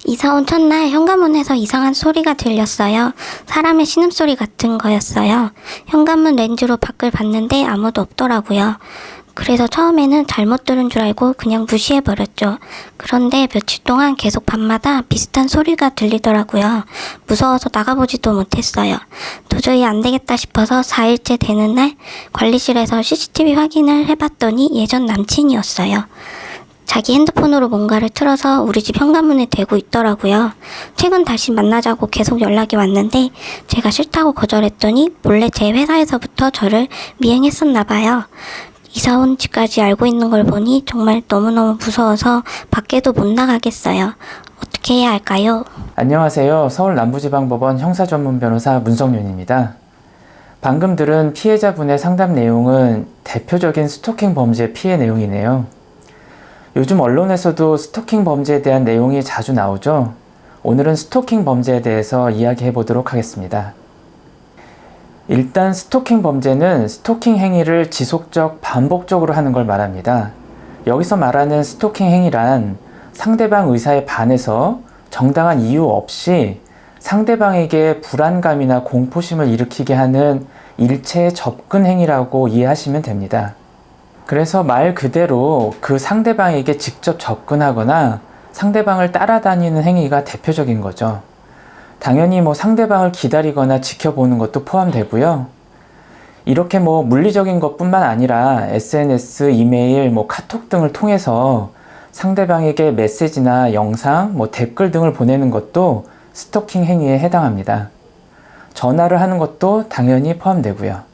이사 온 첫날 현관문에서 이상한 소리가 들렸어요. 사람의 신음소리 같은 거였어요. 현관문 렌즈로 밖을 봤는데 아무도 없더라고요. 그래서 처음에는 잘못 들은 줄 알고 그냥 무시해버렸죠. 그런데 며칠 동안 계속 밤마다 비슷한 소리가 들리더라고요. 무서워서 나가보지도 못했어요. 도저히 안 되겠다 싶어서 4일째 되는 날 관리실에서 CCTV 확인을 해봤더니 예전 남친이었어요. 자기 핸드폰으로 뭔가를 틀어서 우리 집 현관문에 대고 있더라고요. 최근 다시 만나자고 계속 연락이 왔는데 제가 싫다고 거절했더니 몰래 제 회사에서부터 저를 미행했었나 봐요. 이사 온 집까지 알고 있는 걸 보니 정말 너무너무 무서워서 밖에도 못 나가겠어요. 어떻게 해야 할까요? 안녕하세요. 서울 남부지방법원 형사전문변호사 문성윤입니다. 방금 들은 피해자분의 상담 내용은 대표적인 스토킹 범죄 피해 내용이네요. 요즘 언론에서도 스토킹 범죄에 대한 내용이 자주 나오죠. 오늘은 스토킹 범죄에 대해서 이야기해 보도록 하겠습니다. 일단 스토킹 범죄는 스토킹 행위를 지속적, 반복적으로 하는 걸 말합니다. 여기서 말하는 스토킹 행위란 상대방 의사에 반해서 정당한 이유 없이 상대방에게 불안감이나 공포심을 일으키게 하는 일체의 접근 행위라고 이해하시면 됩니다. 그래서 말 그대로 그 상대방에게 직접 접근하거나 상대방을 따라다니는 행위가 대표적인 거죠. 당연히 상대방을 기다리거나 지켜보는 것도 포함되고요. 이렇게 물리적인 것뿐만 아니라 SNS, 이메일, 카톡 등을 통해서 상대방에게 메시지나 영상, 댓글 등을 보내는 것도 스토킹 행위에 해당합니다. 전화를 하는 것도 당연히 포함되고요.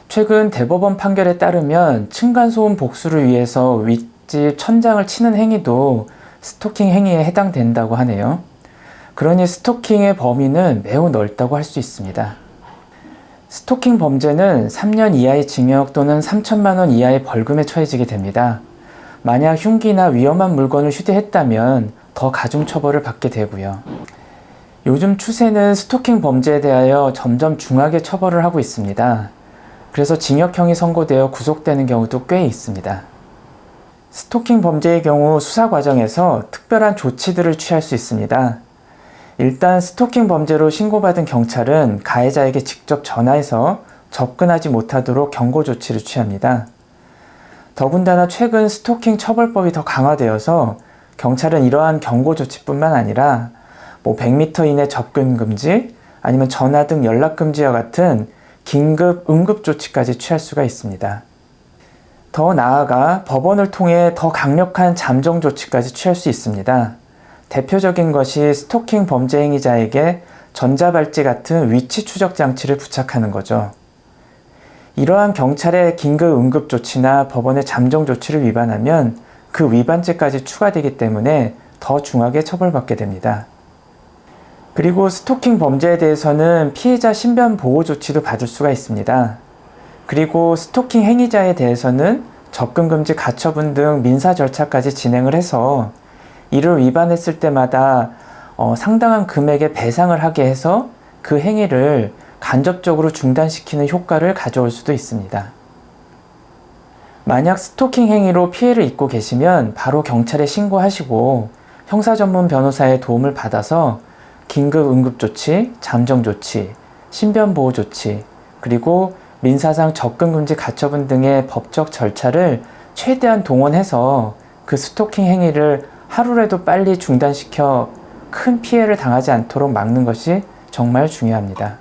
최근 대법원 판결에 따르면 층간소음 복수를 위해서 윗집 천장을 치는 행위도 스토킹 행위에 해당된다고 하네요. 그러니 스토킹의 범위는 매우 넓다고 할 수 있습니다. 스토킹 범죄는 3년 이하의 징역 또는 3천만 원 이하의 벌금에 처해지게 됩니다. 만약 흉기나 위험한 물건을 휴대했다면 더 가중 처벌을 받게 되고요. 요즘 추세는 스토킹 범죄에 대하여 점점 중하게 처벌을 하고 있습니다. 그래서 징역형이 선고되어 구속되는 경우도 꽤 있습니다. 스토킹 범죄의 경우 수사 과정에서 특별한 조치들을 취할 수 있습니다. 일단 스토킹 범죄로 신고받은 경찰은 가해자에게 직접 전화해서 접근하지 못하도록 경고 조치를 취합니다. 더군다나 최근 스토킹 처벌법이 더 강화되어서 경찰은 이러한 경고 조치뿐만 아니라 100m 이내 접근 금지, 아니면 전화 등 연락 금지와 같은 긴급 응급 조치까지 취할 수가 있습니다. 더 나아가 법원을 통해 더 강력한 잠정 조치까지 취할 수 있습니다. 대표적인 것이 스토킹 범죄 행위자에게 전자발찌 같은 위치 추적 장치를 부착하는 거죠. 이러한 경찰의 긴급 응급 조치나 법원의 잠정 조치를 위반하면 그 위반죄까지 추가되기 때문에 더 중하게 처벌받게 됩니다. 그리고 스토킹 범죄에 대해서는 피해자 신변 보호 조치도 받을 수가 있습니다. 그리고 스토킹 행위자에 대해서는 접근 금지 가처분 등 민사 절차까지 진행을 해서 이를 위반했을 때마다 상당한 금액의 배상을 하게 해서 그 행위를 간접적으로 중단시키는 효과를 가져올 수도 있습니다. 만약 스토킹 행위로 피해를 입고 계시면 바로 경찰에 신고하시고 형사전문 변호사의 도움을 받아서 긴급 응급조치, 잠정조치, 신변보호조치, 그리고 민사상 접근금지 가처분 등의 법적 절차를 최대한 동원해서 그 스토킹 행위를 하루라도 빨리 중단시켜 큰 피해를 당하지 않도록 막는 것이 정말 중요합니다.